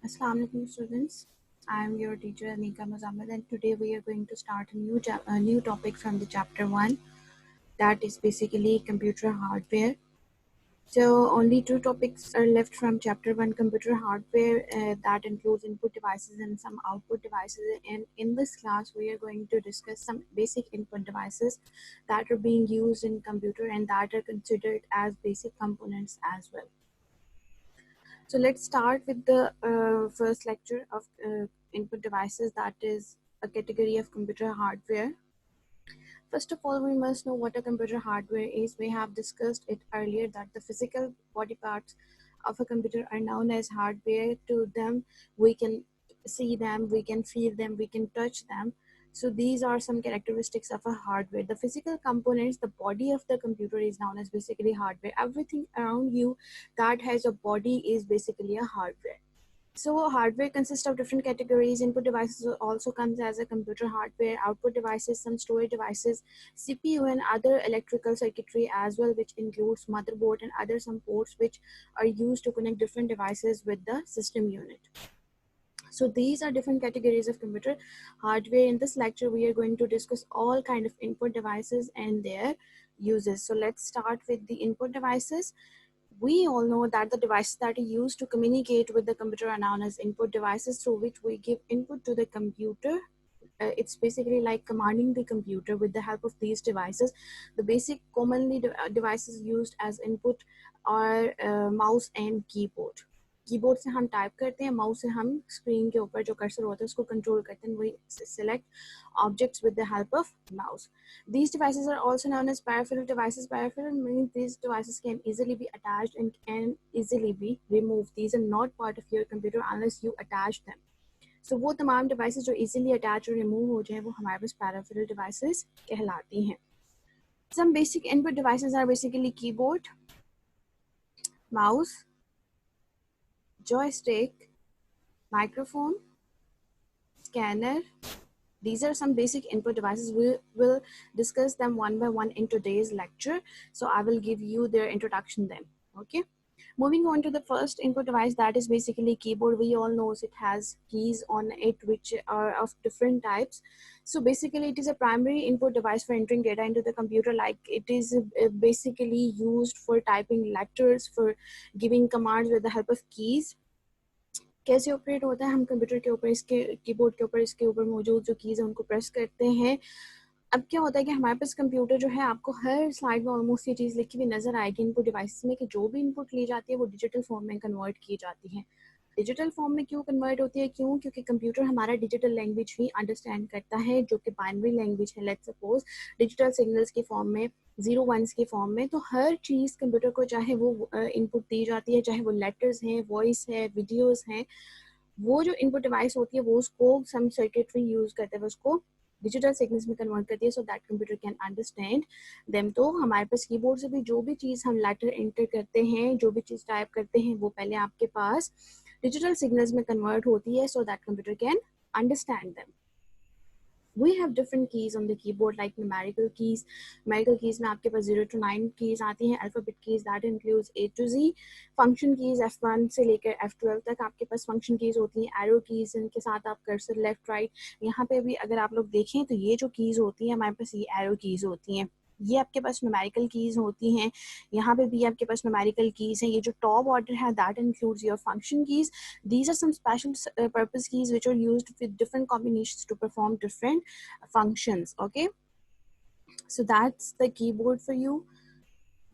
Assalamu alaikum students. I am your teacher Anika Muzammil, and today we are going to start a new topic from the chapter 1, that is basically computer hardware. So only two topics are left from chapter 1, computer hardware, that includes input devices and some output devices, and in this class we are going to discuss some basic input devices that are being used in computer and that are considered as basic components as well. So let's start with the first lecture of input devices, that is a category of computer hardware. First of all, we must know what a computer hardware is. We have discussed it earlier that the physical body parts of a computer are known as hardware. To them, we can see them, we can feel them, we can touch them. So these are some characteristics of a hardware. The physical components, the body of the computer is known as basically hardware. Everything around you that has a body is basically a hardware. So hardware consists of different categories. Input devices also comes as a computer hardware. Output devices, some storage devices, CPU and other electrical circuitry as well, which includes motherboard and other some ports which are used to connect different devices with the system unit. So these are different categories of computer hardware. In this lecture, we are going to discuss all kind of input devices and their uses. So let's start with the input devices. We all know that the devices that are used to communicate with the computer are known as input devices, through which we give input to the computer. It's basically like commanding the computer with the help of these devices. The basic commonly devices used as input are mouse and keyboard. Keyboard से हम type करते हैं, mouse से हम screen के ऊपर जो cursor होता है उसको कंट्रोल करते हैं. We select objects with the help of mouse. These devices are also known as peripheral devices. Peripheral means these devices can easily be attached and can easily be removed. These are not part of your computer unless you attach them. So वो तमाम devices जो easily attach और remove हो जाए वो हमारे पास peripheral devices कहलाती हैं. Some basic input devices are basically keyboard, mouse, joystick, microphone, scanner. These are some basic input devices. We will discuss them one by one in today's lecture. So I will give you their introduction then. Okay. Moving on to the first input device, that is basically keyboard. We all know it has keys on it which are of different types. So basically it is a primary input device for entering data into the computer. Like it is basically used for typing letters, for giving commands with the help of keys. कैसे operate होता है, हम computer के ऊपर इसके keyboard के ऊपर इसके ऊपर मौजूद जो कीज़ है उनको प्रेस करते हैं. अब क्या होता है कि हमारे पास कंप्यूटर जो है, आपको हर स्लाइड में ऑलमोस्ट ये चीज़ लिखी हुई नजर आएगी इनपुट डिवाइस में कि जो भी इनपुट ली जाती है वो डिजिटल फॉर्म में कन्वर्ट की जाती है. डिजिटल फॉर्म में क्यों कन्वर्ट होती है? क्यों? क्योंकि कंप्यूटर हमारा डिजिटल लैंग्वेज ही अंडरस्टैंड करता है, जो कि बाइनरी लैंग्वेज है. लेट्स सपोज डिजिटल सिग्नल्स की फॉर्म में, 0 1s की फॉर्म में. तो हर चीज़ कंप्यूटर को, चाहे वो इनपुट दी जाती है, चाहे वो लेटर्स हैं, वॉइस है, वीडियोज़ हैं, वो जो इनपुट डिवाइस होती है वो उसको सम सर्किटरी यूज करते हैं, उसको डिजिटल सिग्नल्स में कन्वर्ट करती है, so that computer can understand them. तो हमारे पास कीबोर्ड से भी जो भी चीज़ हम लेटर एंटर करते हैं, जो भी चीज़ टाइप करते हैं, वो पहले आपके पास डिजिटल सिग्नल्स में कन्वर्ट होती है, so that computer can understand them. We have different keys on the keyboard like numerical keys. Numerical keys में आपके पास 0 to 9 keys आती हैं. Alphabet keys that includes A to Z. Function keys F1 से लेकर F12 तक आपके पास function keys होती हैं. Arrow keys इनके साथ आप cursor left right, यहाँ पे भी अगर आप लोग देखें तो ये जो keys होती हैं हमारे पास ये arrow keys होती हैं. ये आपके पास न्यूमेरिकल कीज होती हैं. यहाँ पे भी आपके पास न्यूमेरिकल कीज हैं. ये जो टॉप ऑर्डर है that includes your function keys. These are some special purpose keys which are used with different combinations to perform different functions. Okay, so that's the keyboard for you.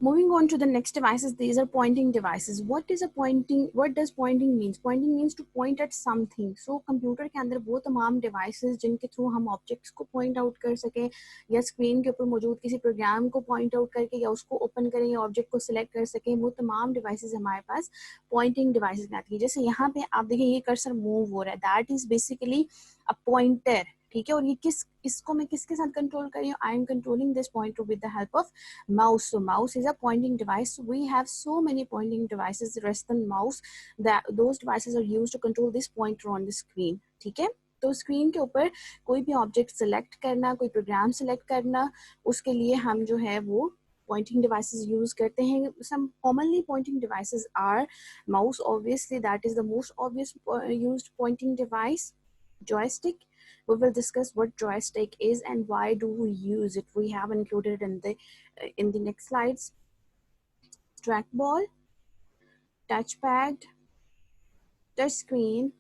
Moving on to the next devices, these are pointing devices. What is a pointing? What does pointing means? Pointing means to point at something. So computer के अंदर वो तमाम devices जिनके through हम objects को point out कर सकें, या screen के ऊपर मौजूद किसी program को point out करके या उसको open करें या object को select कर सकें, वो तमाम devices हमारे पास pointing devices में आती है. जैसे यहाँ पे आप देखें ये cursor move हो रहा है, that is basically a pointer. ठीक है, और ये इसको मैं किसके साथ कंट्रोल कर रही हूँ? I am controlling this pointer with the help of mouse. So mouse is a pointing device. We have so many pointing devices less than mouse, that those devices are used to control this pointer on the screen. ठीक है, तो screen के ऊपर कोई भी object select करना, कोई programme select करना, उसके लिए हम जो है वो pointing devices यूज करते हैं. Some commonly pointing devices are mouse, obviously that is the most obvious used pointing device. Joystick, we will discuss what joystick is and why do we use it. We have included in the next slides. Trackball, touchpad, touch screen,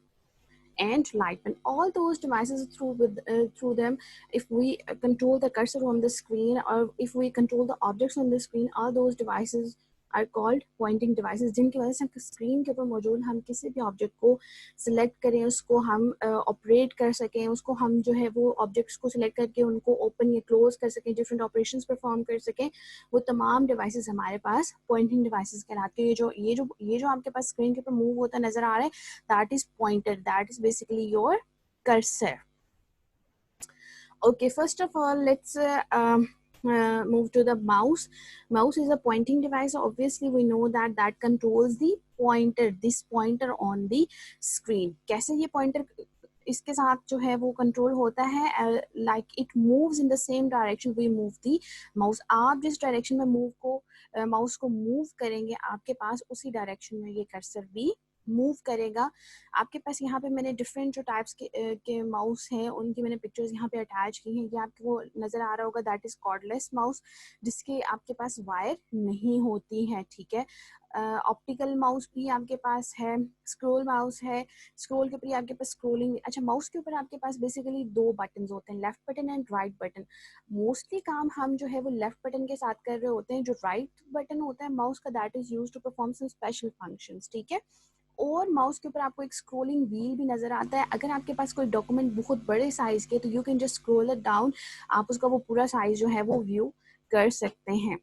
and light pen. All those devices through them, if we control the cursor on the screen or if we control the objects on the screen, all those devices are called pointing devices, जिनकी वजह से screen के ऊपर मौजूद हम किसी भी object को सिलेक्ट करें, उसको हम ऑपरेट कर सकें, उसको हम जो है वो ऑब्जेक्ट्स को सिलेक्ट करके उनको ओपन या क्लोज कर सकें, डिफरेंट ऑपरेशंस परफॉर्म कर सकें, वो तमाम डिवाइसेस हमारे पास पॉइंटिंग डिवाइसेस कहलाते हैं. ये जो आपके पास स्क्रीन के ऊपर मूव होता नजर आ रहा है, that is pointer, that is basically your cursor. Okay, first of all, let's move to the mouse. Mouse is a pointing device. Obviously we know that controls the pointer, this pointer on the screen. कैसे ये pointer इसके साथ जो है वो control होता है, like it moves in the same direction we move the mouse. आप जिस डायरेक्शन में माउस को मूव करेंगे, आपके पास उसी डायरेक्शन में ये कर्सर भी मूव करेगा. आपके पास यहाँ पे मैंने डिफरेंट जो टाइप्स के माउस हैं उनकी मैंने पिक्चर्स यहाँ पे अटैच की हैं. ये आपको नज़र आ रहा होगा, दैट इज़ कॉर्डलेस माउस, जिसके आपके पास वायर नहीं होती है. ठीक है, ऑप्टिकल माउस भी आपके पास है, स्क्रोल माउस है, स्क्रोल के ऊपर आपके पास स्क्रोलिंग. अच्छा, माउस के ऊपर आपके पास बेसिकली दो बटन होते हैं, left button and right button. Mostly काम हम जो है वो लेफ्ट बटन के साथ कर रहे होते हैं. जो राइट बटन होता है माउस का, that is used to perform some special functions. ठीक है, और माउस के ऊपर आपको एक स्क्रोलिंग व्हील भी नजर आता है. अगर आपके पास कोई डॉक्यूमेंट बहुत बड़े साइज के, तो you can just scroll it down, आप उसका वो पूरा साइज जो है वो व्यू कर सकते हैं.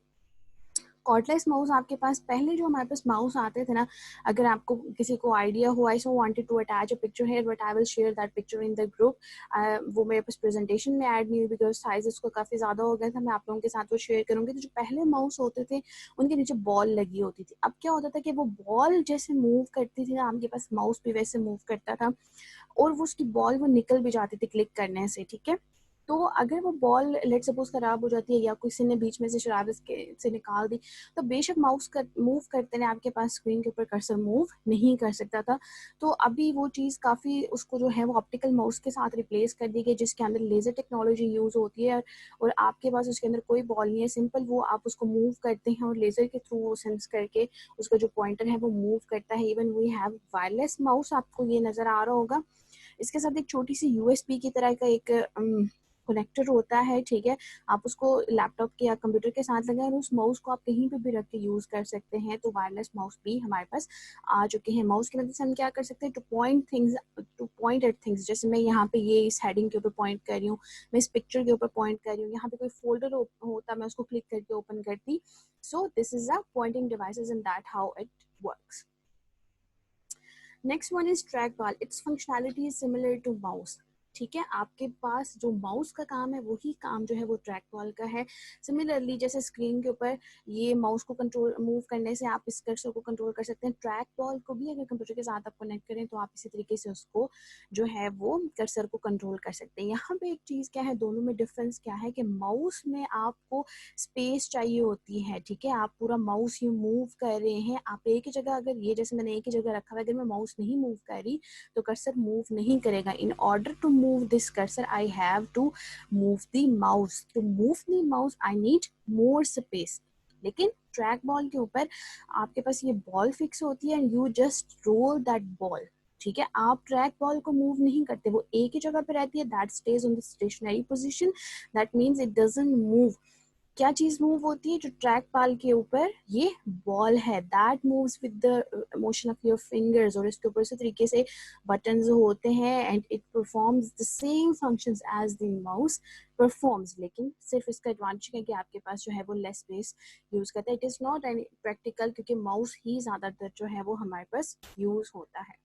कॉर्डलेस माउस आपके पास, पहले जो हमारे पास माउस आते थे ना, अगर आपको किसी को आइडिया हो, I so wanted to attach a picture here but I will share that picture in the group. वो मेरे पास प्रेजेंटेशन में ऐड नहीं हुई बिकॉज साइज उसको काफ़ी ज़्यादा हो गया था. मैं आप लोगों के साथ वो शेयर करूँगी. तो जो पहले माउस होते थे उनके नीचे बॉल लगी होती थी. अब क्या होता था कि वो बॉल जैसे मूव करती थी ना, आपके पास माउस भी वैसे मूव करता था और वो उसकी बॉल वो निकल भी जाती थी क्लिक करने से. ठीक है, तो अगर वो बॉल लेट सपोज खराब हो जाती है या किसी ने बीच में से शरारत से निकाल दी, तो बेशक माउस मूव करते हैं, आपके पास स्क्रीन के ऊपर कर्सर मूव नहीं कर सकता था. तो अभी वो चीज़ काफ़ी उसको जो है वो ऑप्टिकल माउस के साथ रिप्लेस कर दी गई, जिसके अंदर लेज़र टेक्नोलॉजी यूज़ होती है और आपके पास उसके अंदर कोई बॉल नहीं है. सिंपल वो आप उसको मूव करते हैं और लेज़र के थ्रू वो सेंस करके उसका जो पॉइंटर है वो मूव करता है. Even we have wireless mouse, आपको ये नज़र आ रहा होगा. इसके साथ एक छोटी सी यूएसबी की तरह का एक कनेक्टर होता है. ठीक है, आप उसको लैपटॉप के या कंप्यूटर के साथ लगाएं और उस माउस को आप कहीं पे भी रख के यूज़ कर सकते हैं. तो वायरलेस माउस भी हमारे पास आ चुके हैं. माउस की मदद से हम क्या कर सकते हैं, टू पॉइंट एट थिंग्स. जैसे मैं यहाँ पे ये इस हेडिंग के ऊपर पॉइंट कर रही हूँ, मैं इस पिक्चर के ऊपर पॉइंट कर रही हूँ, यहाँ पे कोई फोल्डर होता, मैं उसको क्लिक करके ओपन करती. So this is a pointing devices and that how it works. Next one is track ball. Its functionality is similar to mouse. ठीक है, आपके पास जो माउस का काम है वही काम जो है वो ट्रैक बॉल का है. सिमिलरली जैसे स्क्रीन के ऊपर ये माउस को कंट्रोल मूव करने से आप इस कर्सर को कंट्रोल कर सकते हैं, ट्रैक बॉल को भी अगर कंप्यूटर के साथ आप कनेक्ट करें तो आप इसी तरीके से उसको जो है वो कर्सर को कंट्रोल कर सकते हैं. यहाँ पे एक चीज़ क्या है, दोनों में डिफरेंस क्या है कि माउस में आपको स्पेस चाहिए होती है. ठीक है, आप पूरा माउस ही मूव कर रहे हैं, आप एक ही जगह, अगर ये जैसे मैंने एक ही जगह रखा है, अगर मैं माउस नहीं मूव कर रही तो कर्सर मूव नहीं करेगा. In order to move this cursor I have to move the mouse. To move the mouse I need more space. लेकिन ट्रैक बॉल के ऊपर आपके पास ये बॉल फिक्स होती है and you just roll that ball. ठीक है, आप ट्रैक बॉल को मूव नहीं करते, वो एक ही जगह पे रहती है, that stage on the stationary position, that means it doesn't move. क्या चीज मूव होती है, जो ट्रैक पाल के ऊपर ये बॉल है, that moves with the motion of your fingers. और इसके ऊपर से तरीके से बटन्स होते हैं and it performs the same functions as the mouse performs. लेकिन सिर्फ इसका एडवांटेज है कि आपके पास जो है वो लेस स्पेस यूज करता है. It is not any practical, क्योंकि माउस ही ज्यादातर जो है वो हमारे पास यूज होता है.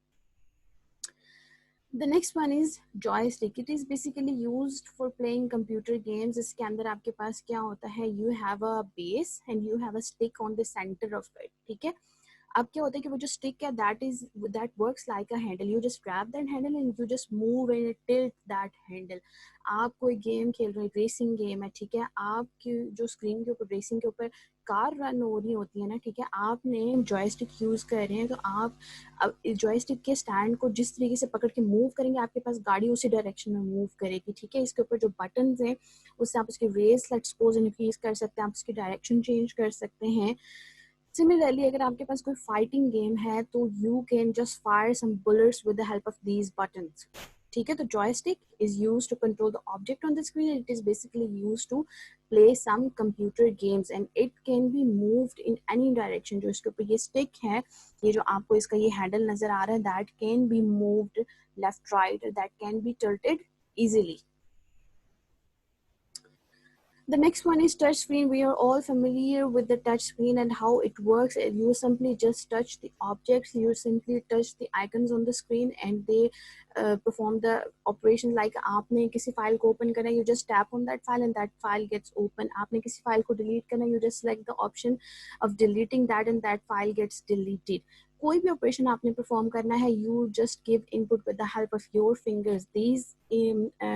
The next one is joystick. It is basically used for playing computer games. इसके अंदर आपके पास क्या होता है, you have a base and you have a stick on the center of it. ठीक है, अब क्या होता है कि वो जो स्टिक है that works like a handle, you just grab that handle and you just move and tilt that handle. आप कोई गेम खेल रहे हैं, रेसिंग गेम है, ठीक है, आपकी जो स्क्रीन के ऊपर रेसिंग के ऊपर कार रन हो रही होती है ना, ठीक है, आपने जॉयस्टिक यूज़ कर रहे हैं, तो आप अब जॉयस्टिक के स्टैंड को जिस तरीके से पकड़ के मूव करेंगे, आपके पास गाड़ी उसी डायरेक्शन में मूव करेगी, ठीक है। इसके ऊपर जो बटन्स हैं उससे आप उसकी रेस लेट्स सपोज इंक्रीज कर सकते हैं, आप उसकी डायरेक्शन चेंज कर सकते हैं। सिमिलरली अगर आपके पास कोई फाइटिंग गेम है तो you can just fire some bullets with the help of these buttons, ठीक है। तो joystick is used to control the object on the screen, it is basically used to play some computer games and it can be moved in any direction. जो इसके ऊपर ये stick है, ये जो आपको इसका ये हैंडल नजर आ रहा है, that can be moved left right, that can be tilted easily. The next one is touch screen. We are all familiar with the touch screen and how it works. You simply just touch the objects, you simply touch the icons on the screen and they perform the operation like आपने किसी file को open करना है, you just tap on that file and that file gets open. आपने किसी file को delete करना है, you just select the option of deleting that and that file gets deleted. कोई भी ऑपरेशन आपने परफॉर्म करना है, you just give input with the help of your fingers. These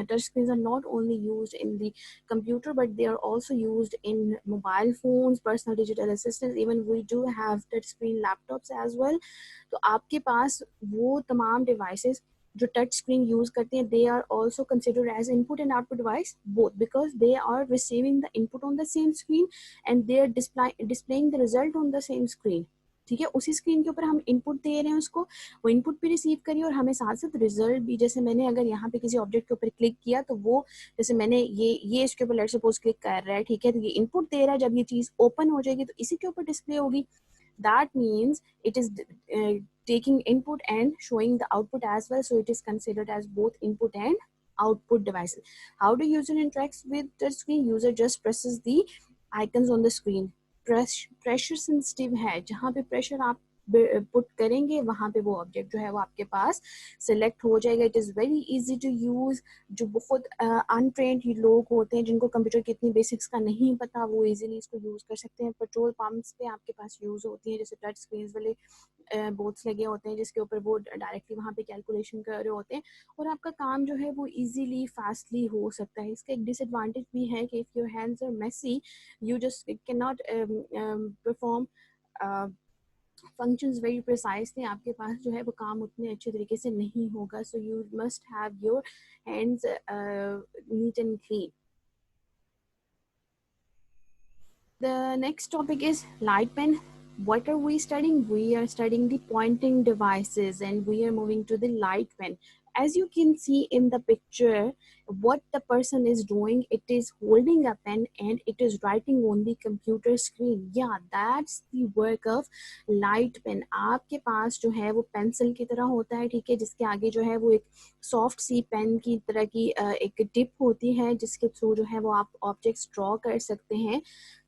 touch screens are not only used in the computer but they are also used in mobile phones, personal digital assistants, even we do have touch screen laptops as well. तो आपके पास वो तमाम devices जो touch screen use करते हैं, they are also considered as input and output device both because they are receiving the input on the same screen and they are displaying the result on the same screen, ठीक है। उसी screen के ऊपर हम input दे रहे हैं उसको, वो इनपुट भी रिसीव करिए और हमें साथ साथ रिजल्ट भी। जैसे मैंने अगर यहाँ पे किसी ऑब्जेक्ट के ऊपर क्लिक किया तो वो, जैसे मैंने ये इसके ऊपर लेट्स सपोज क्लिक कर रहा है, ठीक है, तो ये इनपुट दे रहा है, जब ये चीज ओपन हो जाएगी तो इसी के ऊपर डिस्प्ले होगी. That means it is taking input and showing the output as well, so it is considered as both input and output devices. How do user interacts with the screen? User just presses the icons on the screen. Pressure sensitive है, जहाँ पे pressure आप put करेंगे वहाँ पे वो object जो है वो आपके पास सिलेक्ट हो जाएगा. It is very easy to use. जो बहुत अनट्रेंड लोग होते हैं जिनको कंप्यूटर की इतनी बेसिक्स का नहीं पता, वो इजीली इसको यूज़ कर सकते हैं. पेट्रोल पंप्स पे आपके पास यूज़ होती है, जैसे टच स्क्रीन वाले बोर्ड्स लगे होते हैं जिसके ऊपर वो डायरेक्टली वहाँ पे कैलकुलेशन कर रहे होते हैं और आपका काम जो है वो इजीली फास्टली हो सकता है. इसका एक डिसएडवांटेज भी है कि if your hands are messy you just cannot perform functions very precisely. आपके पास जो है वो काम उतने अच्छे तरीके से नहीं होगा. So you must have your hands neat and clean. The next topic is light pen. What are we studying? We are studying the pointing devices and we are moving to the light pen. As you can see in the picture, what the person is doing, it is holding a pen and it is writing on the computer screen. Yeah, that's the work of light pen. आपके पास जो है वो pencil की तरह होता है, ठीक है, जिसके आगे जो है वो एक सॉफ्ट सी पेन की तरह की एक टिप होती है जिसके थ्रू जो है वो आप ऑब्जेक्ट्स ड्रॉ कर सकते हैं.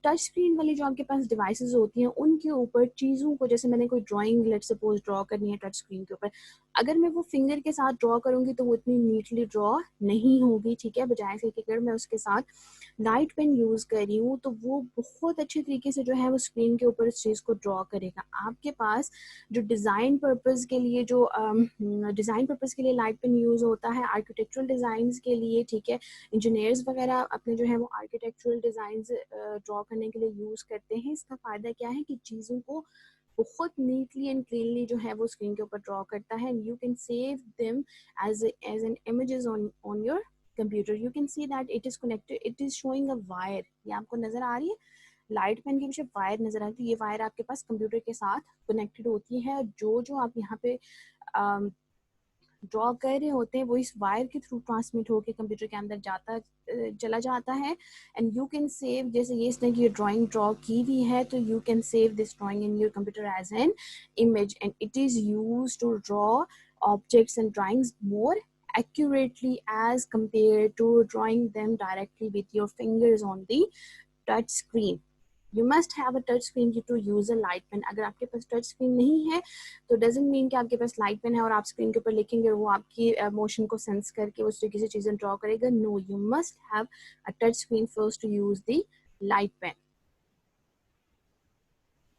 टच स्क्रीन वाली जो आपके पास डिवाइसेस होती हैं उनके ऊपर चीज़ों को, जैसे मैंने कोई ड्राइंग लेट्स सपोज ड्रॉ करनी है टच स्क्रीन के ऊपर, अगर मैं वो फिंगर के साथ ड्रॉ करूंगी तो वो इतनी नीटली ड्रॉ नहीं होगी, ठीक है. बजाय से कि अगर मैं उसके साथ लाइट पेन यूज़ कर रही हूँ तो वो बहुत अच्छे तरीके से जो है वो स्क्रीन के ऊपर उस चीज़ को ड्रॉ करेगा. आपके पास जो डिज़ाइन पर्पज़ के लिए लाइट पेन यूज़ होता है आर्किटेक्चरल डिज़ाइंस के लिए, ठीक है. इंजीनियर्स वगैरह अपने जो है वो आर्किटेक्चरल डिज़ाइंस ड्रॉ करने के लिए यूज़ करते हैं. इसका फ़ायदा क्या है कि चीज़ों को बहुत नीटली एंड क्लीनली जो है वो स्क्रीन के ऊपर ड्रॉ करता है. You can save them as an images on your computer. You can see that it is connected, it is showing a wire. ये आपको नज़र आ रही है लाइट पेन के पीछे वायर नज़र आती है. ये वायर आपके पास कंप्यूटर के साथ कनेक्टेड होती है. जो आप यहाँ पे ड्रॉ कर रहे होते हैं वो इस वायर के थ्रू ट्रांसमिट होकर कंप्यूटर के अंदर चला जाता है. एंड यू कैन सेव, जैसे ये इसने ये ड्राइंग ड्रॉ की हुई है तो you can save this drawing in your computer as an image and it is use to draw objects and drawings more accurately as compared to drawing them directly with your fingers on the touch screen. You must have a touch screen to use a light pen. अगर आपके पास touch screen नहीं है तो doesn't mean कि आपके पास light pen है और आप स्क्रीन के ऊपर लिखेंगे और वो आपकी मोशन को सेंस करके उस तरीके से चीज़ें ड्रॉ करेगा. No, you must have a touch screen first to use the light pen.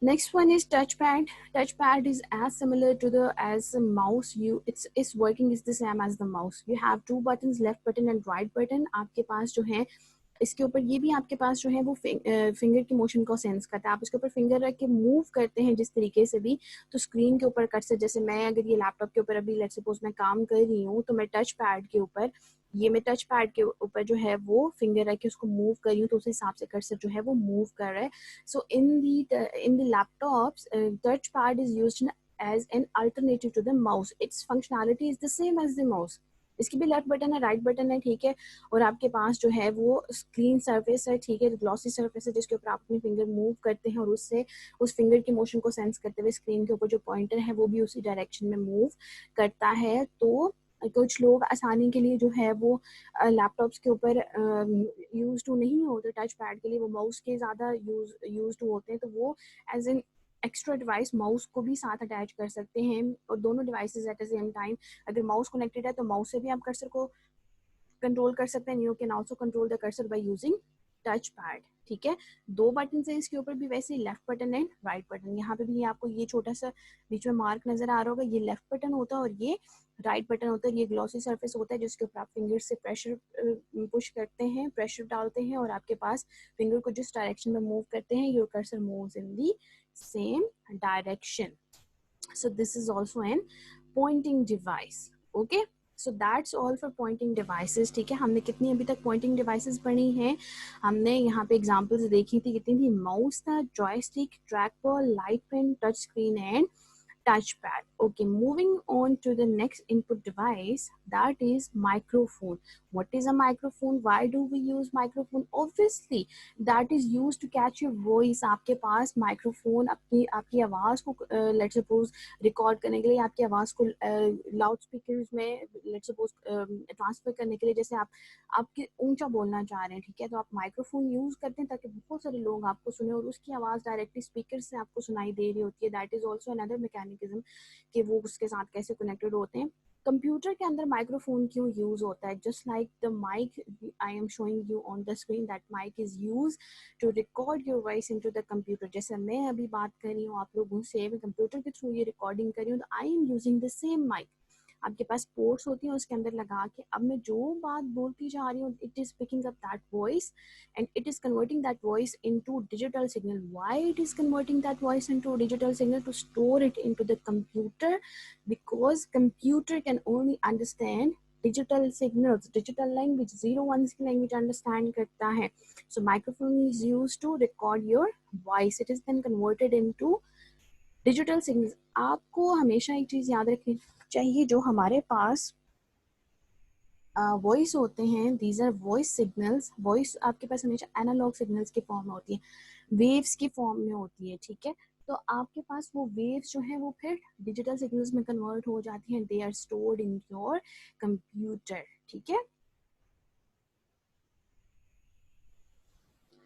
Next one is touchpad. Touchpad is as similar to the as a mouse. It's working is the same as the mouse. You have two buttons, left button and right button. आपके पास जो है इसके ऊपर ये भी आपके पास जो है वो फिंगर की मोशन को सेंस करता है. आप इसके ऊपर फिंगर रख के मूव करते हैं जिस तरीके से भी, तो स्क्रीन के ऊपर कर्सर, जैसे मैं अगर ये लैपटॉप के ऊपर अभी लेट्स सपोज मैं काम कर रही हूँ, तो मैं टच पैड के ऊपर ये मैं टच पैड के ऊपर जो है वो फिंगर रख के उसको मूव कर रही हूँ, तो उस हिसाब से कर्सर जो है वो मूव कर रहा है. सो in the laptops, touchpad is used as an alternative to the mouse. Its functionality is the same as the mouse. इसकी भी लेफ्ट बटन है, राइट बटन है, ठीक है. और आपके पास जो है वो स्क्रीन सरफेस है, ठीक है, ग्लॉसी सरफेस है जिसके ऊपर आप अपनी फिंगर मूव करते हैं और उससे उस फिंगर की मोशन को सेंस करते हुए स्क्रीन के ऊपर जो पॉइंटर है वो भी उसी डायरेक्शन में मूव करता है. तो कुछ लोग आसानी के लिए जो है वो लैपटॉप्स के ऊपर यूज टू नहीं होते टच पैड के लिए, वो माउस के ज़्यादा यूज टू होते हैं, तो वो as an extra device mouse को भी साथ अटैच कर सकते हैं. और दोनों devices at the same time, अगर माउस कनेक्टेड है तो माउस से भी आप कर्सर को कंट्रोल कर सकते हैं. You can also control the cursor by using touch pad, ठीक है. दो बटन है इसके ऊपर भी, वैसे left button and right button. यहाँ पे भी आपको ये छोटा सा बीच में मार्क नजर आ रहा होगा, ये लेफ्ट बटन होता है और ये राइट बटन होता है. ये ग्लॉसी सरफेस होता है जिसके ऊपर आप फिंगर से प्रेशर पुश करते हैं, प्रेशर डालते हैं और आपके पास फिंगर को जिस डायरेक्शन में मूव करते हैं your cursor moves in the same direction. So this is also an pointing device. Okay, so that's all for pointing devices. ठीक है, हमने कितनी अभी तक pointing devices पढ़ी हैं? हमने यहाँ पे examples देखी थी, कितनी थी? माउस था, joystick, trackball, light pen, touch screen and touchpad. Okay, moving on to the next input device, that is microphone. What is a microphone? Why do we use microphone? Obviously that is used to catch your voice. आपके पास microphone आपकी आवाज को let's suppose record करने के लिए, आपकी आवाज को लाउड स्पीकर्स में लेट्स सपोज ट्रांसफर करने के लिए, जैसे आपके ऊंचा बोलना चाह रहे हैं, ठीक है, तो आप माइक्रोफोन यूज करते हैं ताकि बहुत सारे लोग आपको सुने और उसकी आवाज डायरेक्टली स्पीकर से आपको सुनाई दे रही होती है. That is also another mechanism कि वो उसके साथ कैसे कनेक्टेड होते हैं. कंप्यूटर के अंदर माइक्रोफोन क्यों यूज होता है? Just like the mic I am showing you on the screen, that mic is use to record your voice into the computer. जैसे मैं अभी बात कर रही हूँ आप लोगों से, मैं कंप्यूटर के थ्रू ये रिकॉर्डिंग कर रही हूँ, तो I am using the same mic. आपके पास पोर्ट्स होती हैं, उसके अंदर लगा के अब मैं जो बात बोलती जा रही हूँ, it is picking up that voice and it is converting that voice into digital signal. Why it is converting that voice into digital signal? To store it into the computer, because computer can only understand digital signals, digital language, 01 की language understand करता है. So microphone is used to record your voice. It is then converted into digital signals. आपको हमेशा एक चीज याद रखनी चाहिए, जो हमारे पास वॉइस होते हैं, these are voice signals. Voice आपके पास हमेशा एनालॉग सिग्नल्स की फॉर्म में होती है, वेव्स की फॉर्म में होती है, ठीक है. तो आपके पास वो वेव्स जो है वो फिर डिजिटल सिग्नल्स में कन्वर्ट हो जाती हैं. They are stored in your computer, ठीक है.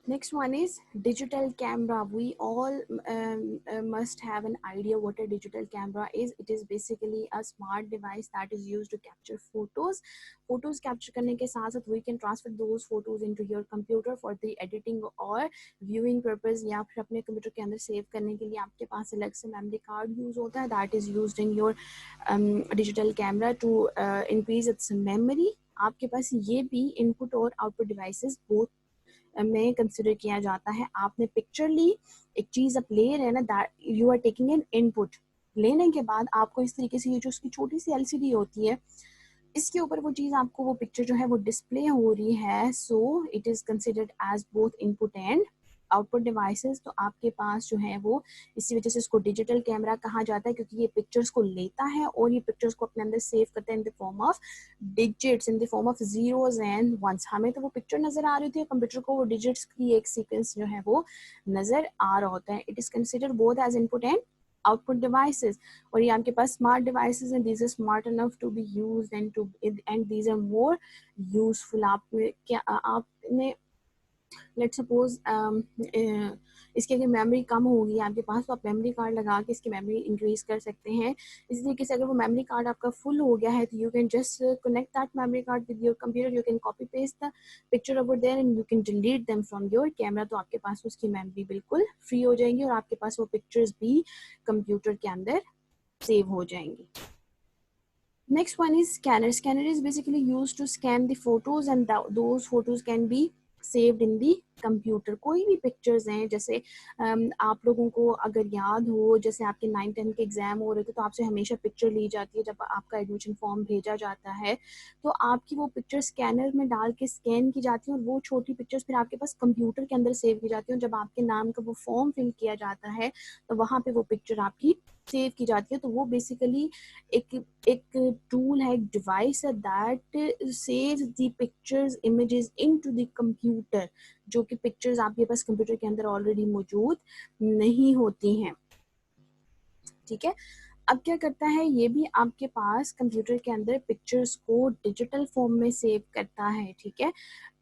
Next one is digital camera. We all must have an idea what a digital camera is. It is basically a smart device that is used to capture photos. Photos capture करने के साथ साथ we can transfer those photos into your computer for the editing or viewing purpose, या फिर अपने computer के अंदर save करने के लिए आपके पास अलग से मेमोरी कार्ड यूज होता है. That is used in your digital camera to increase its memory. आपके पास ये भी इनपुट और आउटपुट डिवाइसेस बोथ में कंसिडर किया जाता है. आपने पिक्चर ली, एक चीज आप ले रहे हैं ना, that you are taking an input. लेने के बाद आपको इस तरीके से ये जो उसकी छोटी सी एलसीडी होती है, इसके ऊपर वो चीज आपको वो पिक्चर जो है वो डिस्प्ले हो रही है. So it is considered as both input and output devices. तो आपके पास जो है वो इसी वजह से इसको डिजिटल कैमरा कहा जाता है, क्योंकि ये पिक्चर्स को लेता है और ये पिक्चर्स को अपने अंदर सेव करता है in the form of digits, in the form of zeros and ones. हमें तो वो पिक्चर नजर आ रही थी, कंप्यूटर को वो डिजिट्स की एक सीक्वेंस जो है वो नजर आ रहा होता है. It is considered both as input and output devices. और ये आपके पास smart devices and these are smart enough to be used and these are more useful. आपने let's suppose इसकी अगर मेमोरी कम होगी आपके पास तो आप मेमोरी कार्ड लगा के इसकी मेमोरी इंक्रीज कर सकते हैं। इसी तरीके से अगर वो मेमोरी कार्ड आपका फुल हो गया है तो you can just connect that memory card with your computer, you can copy paste the picture over there and you can delete them from your camera. तो आपके पास उसकी मेमोरी बिल्कुल फ्री हो जाएंगी और आपके पास वो पिक्चर्स भी कंप्यूटर के अंदर सेव हो जाएंगी। Next one is scanner. Scanner is basically used to scan the photos and those photos can be saved in the computer. कोई भी पिक्चर्स हैं, जैसे आप लोगों को अगर याद हो, जैसे आपके 9-10 के एग्जाम हो रहे थे तो आपसे हमेशा पिक्चर ली जाती है जब आपका एडमिशन फॉर्म भेजा जाता है, तो आपकी वो पिक्चर स्कैनर में डाल के स्कैन की जाती है और वो छोटी पिक्चर्स फिर आपके पास कंप्यूटर के अंदर सेव की जाती है। जब आपके नाम का वो फॉर्म फिल किया जाता है तो वहाँ पे वो पिक्चर आपकी सेव की जाती है। तो वो बेसिकली एक टूल है, एक डिवाइस है that saves the pictures images into the computer, जो कि पिक्चर्स आपके पास कंप्यूटर के अंदर ऑलरेडी मौजूद नहीं होती हैं। ठीक है, अब क्या करता है, ये भी आपके पास कंप्यूटर के अंदर पिक्चर्स को डिजिटल फॉर्म में सेव करता है। ठीक है,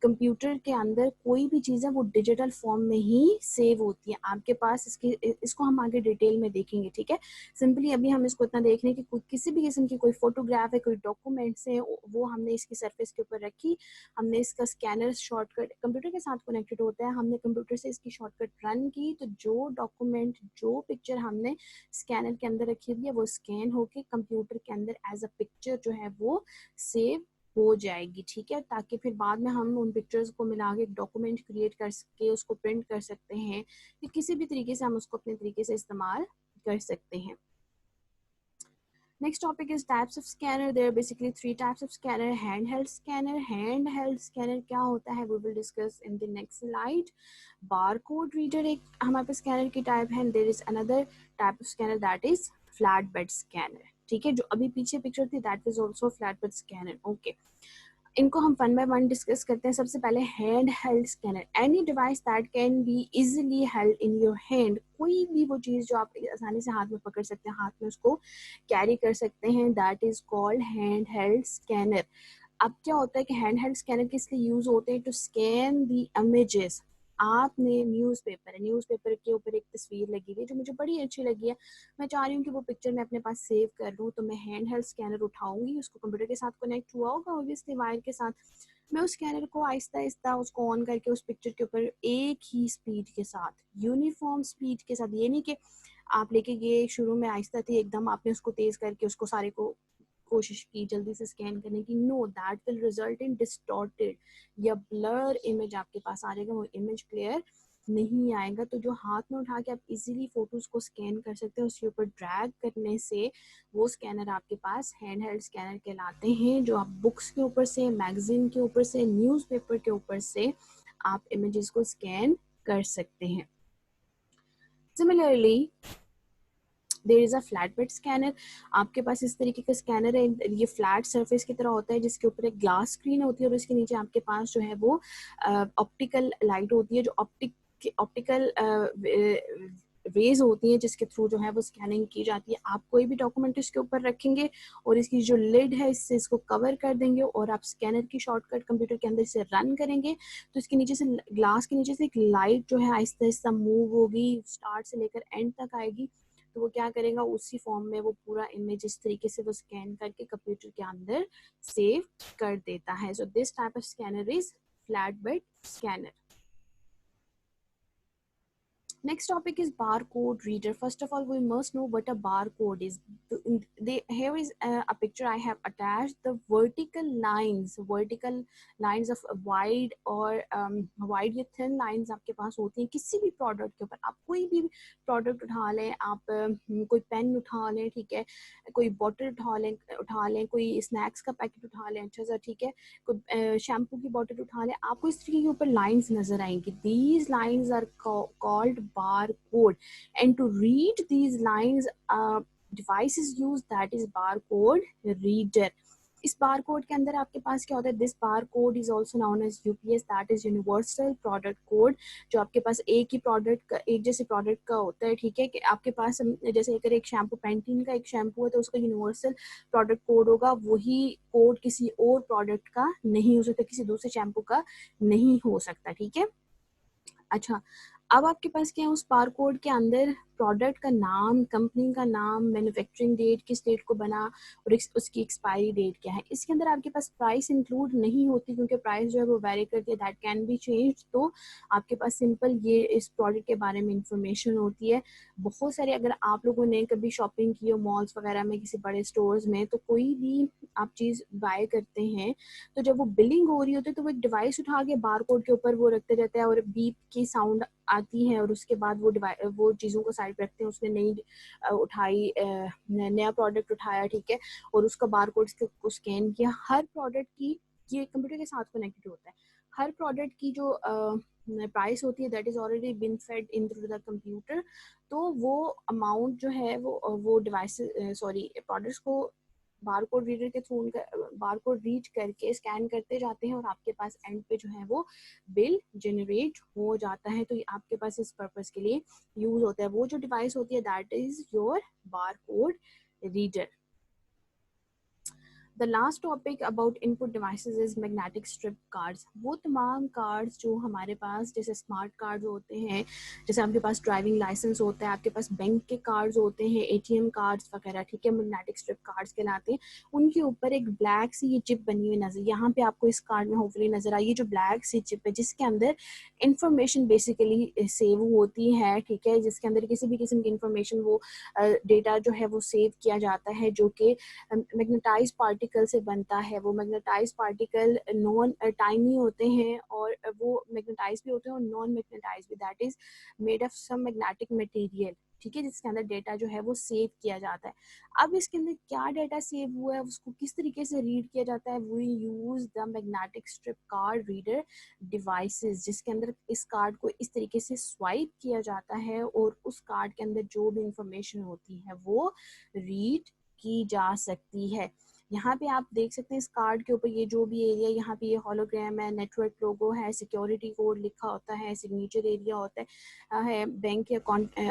कंप्यूटर के अंदर कोई भी चीज़ है वो डिजिटल फॉर्म में ही सेव होती है आपके पास। इसको हम आगे डिटेल में देखेंगे। ठीक है, सिंपली अभी हम इसको इतना देख रहे हैं कि किसी भी किस्म की कोई फोटोग्राफ है, कोई डॉक्यूमेंट्स है, वो हमने इसकी सरफेस के ऊपर रखी, हमने इसका स्कैनर शॉर्टकट कंप्यूटर के साथ कनेक्टेड होता है, हमने कंप्यूटर से इसकी शॉर्टकट रन की तो जो डॉक्यूमेंट, जो पिक्चर हमने स्कैनर के अंदर रखी हुई है वो स्कैन होके कंप्यूटर के अंदर एज अ पिक्चर जो है वो सेव हो जाएगी। ठीक है, ताकि फिर बाद में हम उन पिक्चर्स को मिला के एक डॉक्यूमेंट क्रिएट कर सके, उसको प्रिंट कर सकते हैं, या किसी भी तरीके से हम उसको अपने तरीके से इस्तेमाल कर सकते हैं। Next topic is types of scanner. There are basically 3 types of scanner. Handheld scanner. Handheld scanner क्या होता है we will discuss in the next slide. Barcode reader एक हमारे पास scanner की type है. There is another type of scanner that is flatbed scanner. ठीक है, जो अभी पीछे पिक्चर थी that is also flatbed scanner. Okay. इनको हम वन बाय वन डिस्कस करते हैं। सबसे पहले hand held scanner, any device that can be easily held in your hand, कोई भी वो चीज़ जो आप आसानी से हाथ में पकड़ सकते हैं, हाथ में उसको कैरी कर सकते हैं, that is called hand held scanner. अब क्या होता है कि हैंड हेल्ड स्कैनर किस लिए यूज होते हैं, टू स्कैन द इमेजेस। आपने न्यूज़पेपर है, न्यूज़पेपर के ऊपर एक तस्वीर लगी हुई है जो मुझे बड़ी अच्छी लगी है, मैं चाह रही हूँ कि वो पिक्चर मैं अपने पास सेव कर लूँ, तो मैं हैंड हेल्ड स्कैनर उठाऊंगी, उसको कंप्यूटर के साथ कनेक्ट हुआ होगा ऑब्वियसली वायर के साथ, मैं उस स्कैनर को आहिस्ता आहिस्ता उसको ऑन करके उस पिक्चर के ऊपर एक ही स्पीड के साथ, यूनिफॉर्म स्पीड के साथ, ये नहीं कि आप लेके गए शुरू में आहिस्ता थी एकदम आपने उसको तेज करके उसको सारे को कोशिश की जल्दी से स्कैन करने की, no, that will result in distorted या ब्लर इमेज आपके पास आ जाएगा, वो इमेज क्लियर नहीं आएगा। तो जो हाथ में उठा के आप इजीली फोटोज को स्कैन कर सकते हैं, उसके ऊपर ड्रैग करने से वो स्कैनर आपके पास हैंड हेल्ड स्कैनर कहलाते हैं, जो आप बुक्स के ऊपर से, मैगजीन के ऊपर से, न्यूज़पेपर के ऊपर से आप इमेजेस को स्कैन कर सकते हैं। Similarly there is a flat bed scanner, आपके पास इस तरीके का स्कैनर है, ये फ्लैट सरफेस की तरह होता है जिसके ऊपर एक ग्लास स्क्रीन होती है और इसके नीचे आपके पास जो है वो ऑप्टिकल लाइट होती है, जो ऑप्टिकल रेज होती हैं जिसके थ्रू जो है वो स्कैनिंग की जाती है। आप कोई भी डॉक्यूमेंट इसके ऊपर रखेंगे और इसकी जो लिड है इससे इसको कवर कर देंगे और आप स्कैनर की शॉर्टकट कंप्यूटर के अंदर से रन करेंगे तो इसके नीचे से, ग्लास के नीचे से एक लाइट जो है आहिस्ता आहिस्ता मूव होगी, स्टार्ट से लेकर एंड तक आएगी, तो वो क्या करेगा, उसी फॉर्म में वो पूरा इमेज इस तरीके से वो स्कैन करके कंप्यूटर के अंदर सेव कर देता है। So this type of scanner is flat bed scanner. Next topic is barcode reader. First of all, we must know what a barcode is. Here is a picture I have attached. The vertical lines of wide or wide या thin lines आपके पास होती हैं किसी भी product के ऊपर। आप कोई भी प्रोडक्ट उठा लें, आप कोई पेन उठा लें, ठीक है, कोई बॉटल उठा लें, कोई स्नैक्स का पैकेट उठा लें, अच्छा सा, ठीक है, कोई शैम्पू की बॉटल उठा लें, आपको इस तरीके के ऊपर लाइंस नजर आएंगी। These lines are called barcode, and to read these lines device is used, that is barcode reader. इस बार कोड के अंदर आपके पास क्या होता है, this bar code is also known as UPS, that is universal product code, जो आपके पास एक ही प्रोडक्ट का, एक जैसे प्रोडक्ट का होता है, ठीक है, कि आपके पास जैसे अगर एक शैम्पू, पेंटीन का एक शैम्पू है तो उसका यूनिवर्सल प्रोडक्ट कोड होगा, वही कोड किसी और प्रोडक्ट का नहीं हो सकता, किसी दूसरे शैम्पू का नहीं हो सकता, ठीक है। अच्छा, अब आपके पास क्या है, उस बार कोड के अंदर प्रोडक्ट का नाम, कंपनी का नाम, मैन्युफैक्चरिंग डेट, किस डेट को बना, और उसकी एक्सपायरी डेट क्या है। इसके अंदर आपके पास प्राइस इंक्लूड नहीं होती, क्योंकि प्राइस जो है वो वेरी करती है, दैट कैन बी चेंज। तो आपके पास सिंपल ये इस प्रोडक्ट के बारे में इंफॉर्मेशन होती है। बहुत सारे, अगर आप लोगों ने कभी शॉपिंग की हो मॉल्स वगैरह में, किसी बड़े स्टोर्स में, तो कोई भी आप चीज़ बाय करते हैं, तो जब वो बिलिंग हो रही होती है तो वो एक डिवाइस उठा के बार कोड के ऊपर वो रखते रहते हैं, और बीप की साउंड आती है, और उसके बाद वो चीज़ों को साइड रखते हैं। उसने नई उठाई, नया प्रोडक्ट उठाया, ठीक है, और उसका बार कोड को स्कैन किया। हर प्रोडक्ट की, ये कंप्यूटर के साथ कनेक्टेड होता है, हर प्रोडक्ट की जो प्राइस होती है that is already been fed in through the computer. तो वो अमाउंट जो है वो डिवाइस, सॉरी, प्रोडक्ट्स को बारकोड रीडर के थ्रू उनका बारकोड रीड करके स्कैन करते जाते हैं, और आपके पास एंड पे जो है वो बिल जनरेट हो जाता है। तो ये आपके पास इस पर्पस के लिए यूज होता है। वो जो डिवाइस होती है that is your barcode reader. The last topic about input devices is magnetic strip cards. वो तमाम कार्ड्स जो हमारे पास, जैसे स्मार्ट कार्ड होते हैं, जैसे आपके पास ड्राइविंग लाइसेंस होता है, आपके पास बैंक के कार्ड्स होते हैं, एटीएम कार्ड्स वगैरह, ठीक है, मैग्नेटिक स्ट्रिप कार्ड्स कहलाते हैं। उनके ऊपर एक ब्लैक सी ये चिप बनी हुई नजर, यहाँ पे आपको इस कार्ड में होपफुली नजर आई, जो ब्लैक सी चिप है जिसके अंदर इंफॉर्मेशन बेसिकली सेव होती है, ठीक है, जिसके अंदर किसी भी किस्म की इंफॉर्मेशन, वो डेटा जो है वो सेव किया जाता है, जो कि मैग्नेटाइज पार्टिकल से बनता है। वो मैग्नेटाइज पार्टिकल नॉन टाइनी होते हैं, और वो मैग्नेटाइज भी होते हैं और नॉन मैग्नेटाइज भी, that is made of some magnetic material, ठीक है, जिसके अंदर डेटा जो है वो सेव किया जाता है। अब इसके अंदर क्या डेटा सेव हुआ है, उसको किस तरीके से रीड किया जाता है, we use the magnetic strip card reader devices, जिसके अंदर इस कार्ड को इस तरीके से स्वाइप किया जाता है, और उस कार्ड के अंदर जो भी इंफॉर्मेशन होती है वो रीड की जा सकती है। यहाँ पे आप देख सकते हैं इस कार्ड के ऊपर ये जो भी एरिया, यहाँ पे ये होलोग्राम है, नेटवर्क लोगो है, सिक्योरिटी कोड लिखा होता है, सिग्नेचर एरिया होता है, बैंक या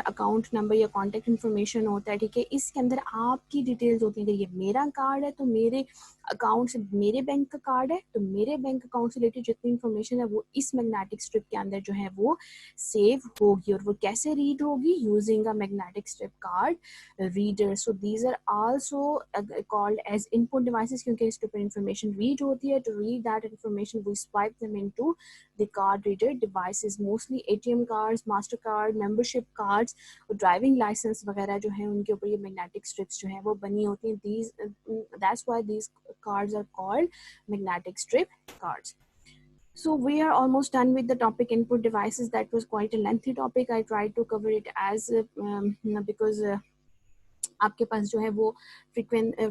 अकाउंट नंबर या कॉन्टेक्ट इन्फॉर्मेशन होता है, ठीक है। इसके अंदर आपकी डिटेल्स होती है। ये मेरा कार्ड है तो मेरे अकाउंट से, मेरे बैंक का कार्ड है तो मेरे बैंक अकाउंट से रिलेटेड जितनी इन्फॉर्मेशन है वो इस मैग्नेटिक स्ट्रिप के अंदर जो है वो सेव होगी। और वो कैसे रीड होगी, using a magnetic strip card reader. So these are also called as input devices, क्योंकि इसके ऊपर इंफॉर्मेशन रीड होती है। To read that information we swipe them into the card reader devices. Mostly ATM cards, master card, membership cards, driving licence वगैरह जो है उनके ऊपर ये मैग्नेटिक स्ट्रिप्स जो है वो बनी होती हैं। These that's why these cards are called magnetic strip cards. So we are almost done with the topic input devices. That was quite a lengthy topic. I tried to cover it as because आपके पास जो है वो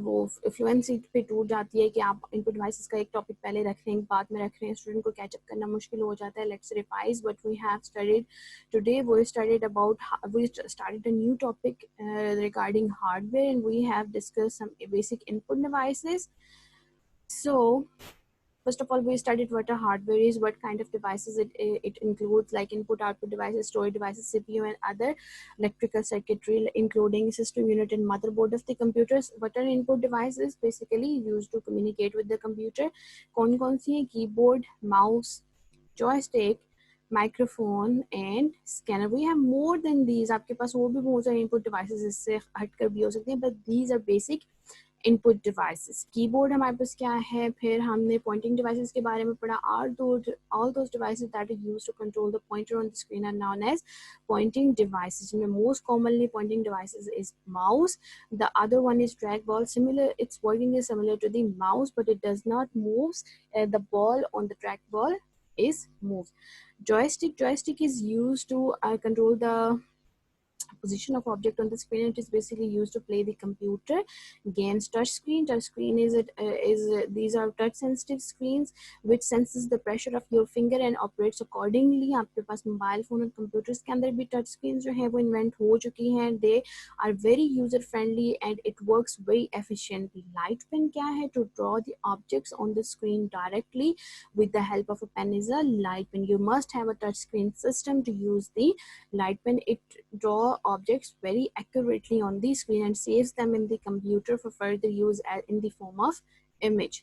वो fluency पे टूट जाती है कि आप इनपुट डिवाइसेस का एक टॉपिक पहले रख रहे हैं, बाद में रख रहे हैं, स्टूडेंट को कैचअप करना मुश्किल हो जाता है। Let's revise what we have studied today. We started a new topic regarding hardware, and we have discussed some basic input devices. So first of all, we studied what a hardware is, what kind of devices it includes, like input, output devices, storage devices, CPU, and other electrical circuitry, including system unit and motherboard of the computers. What are input devices? Basically used to communicate with the computer. कौन सी है? Keyboard, mouse, joystick, microphone and scanner. We have more than these. आपके पास और भी बहुत सारे input devices इससे हटकर भी हो सकते हैं, but these are basic input devices. Keyboard हमारे पास क्या है, फिर हमने पॉइंटिंग डिवाइसेस के बारे में पढ़ा। All those devices that are used to control the pointer on the screen are known as pointing devices, जिनमें most commonly pointing devices is mouse. The other one is track ball. Similar, its working is similar to the mouse, but it does not moves the ball on the track ball is moved. Joystick is used to control the position of object on the screen. It is basically used to play the computer games. Touch screen these are touch sensitive screens which senses the pressure of your finger and operates accordingly. आपके पास mobile phone और computers के अंदर भी touch screen जो है वो invent हो चुकी हैं। They are very user friendly and it works very efficiently. Light pen क्या है? To draw the objects on the screen directly with the help of a pen is a light pen. You must have a touch screen system to use the light pen. It draw objects very accurately on the screen and saves them in the computer for further use in the form of image.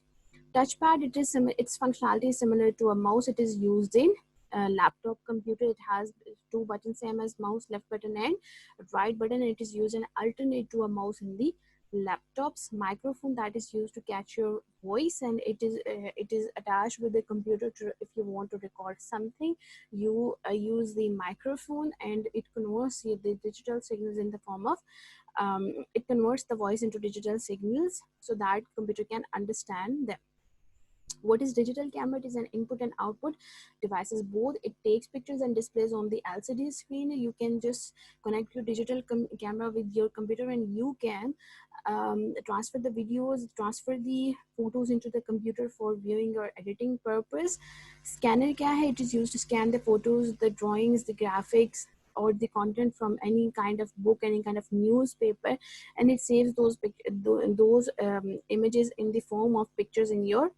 Touchpad, its functionality is similar to a mouse. It is used in laptop computer, it has two buttons, same as mouse, left button and right button. It is used an alternate to a mouse in the laptops. Microphone that is used to catch your voice, and it is attached with the computer to, if you want to record something, you use the microphone, and it converts the digital signals in the form of it converts the voice into digital signals so that computer can understand them. What is digital camera? It is an input and output devices both. It takes pictures and displays on the LCD screen. You can just connect your digital camera with your computer, and you can transfer the videos, transfer the photos into the computer for viewing or editing purpose. Scanner kya hai? It is used to scan the photos, the drawings, the graphics, or the content from any kind of book, any kind of newspaper, and it saves those images in the form of pictures in your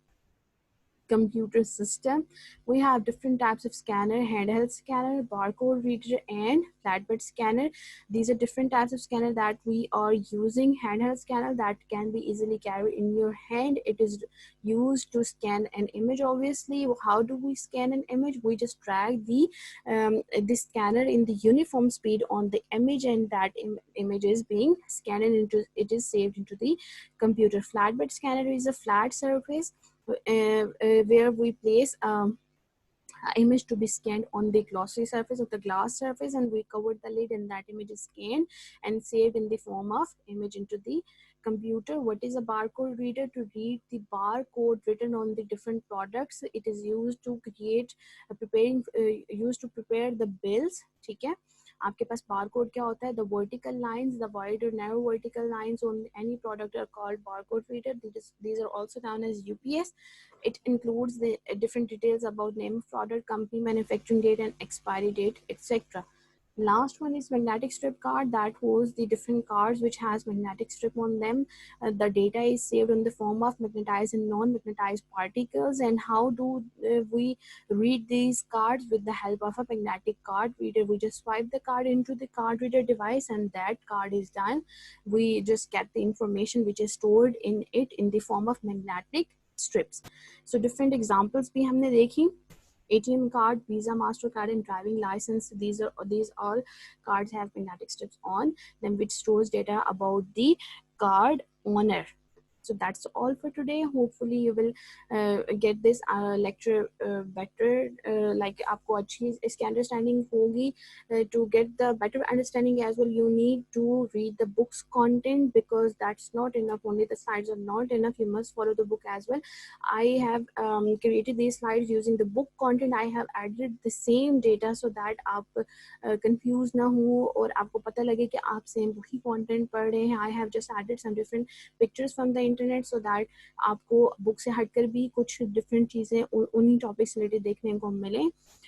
computer system. We have different types of scanner: handheld scanner, barcode reader, and flatbed scanner. These are different types of scanner that we are using. Handheld scanner that can be easily carried in your hand. It is used to scan an image. Obviously, how do we scan an image? We just drag the scanner in the uniform speed on the image, and that image is being scanned into, it is saved into the computer. Flatbed scanner is a flat surface where we place image to be scanned on the glossy surface of the glass surface, and we covered the lid, and that image is scanned and saved in the form of image into the computer. What is a barcode reader? To read the barcode written on the different products. It is used to create used to prepare the bills. ठीक है, आपके पास barcode क्या होता है? The vertical lines, the wide or narrow vertical lines on any product are called barcode reader. These are also known as UPS. It includes the different details about name of product, company, manufacturing date, and expiry date, etc. Last one is magnetic strip card, that holds the different cards which has magnetic strip on them. The data is saved in the form of magnetized and non-magnetized particles. And how do we read these cards? With the help of a magnetic card reader. We just swipe the card into the card reader device, and that card is done. We just get the information which is stored in it in the form of magnetic strips. So different examples भी हमने देखी. ATM card, Visa, MasterCard, and driving license. These all cards have magnetic strips on them, which stores data about the card owner. So that's all for today. Hopefully you will get this lecture better. Like आपको अच्छी इसकी understanding होगी. To get the better understanding as well, you need to read the book's content, because that's not enough. Only the slides are not enough. You must follow the book as well. I have created these slides using the book content. I have added the same data so that आप confused ना हो और आपको पता लगे कि आप same वही content पढ़ रहे हैं. I have just added some different pictures from the internet so that आपको book से हटकर भी कुछ different चीज़ें उन्हीं topics related देखने को मिले.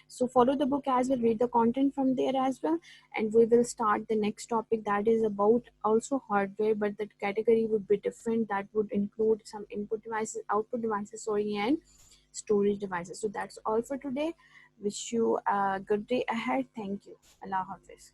So follow the book as well, read the content from there as well, and we will start the next topic that is about also hardware, but the category would be different. That would include some input devices, output devices, sorry, and storage devices. So that's all for today. Wish you a good day ahead. Thank you. Allah Hafiz.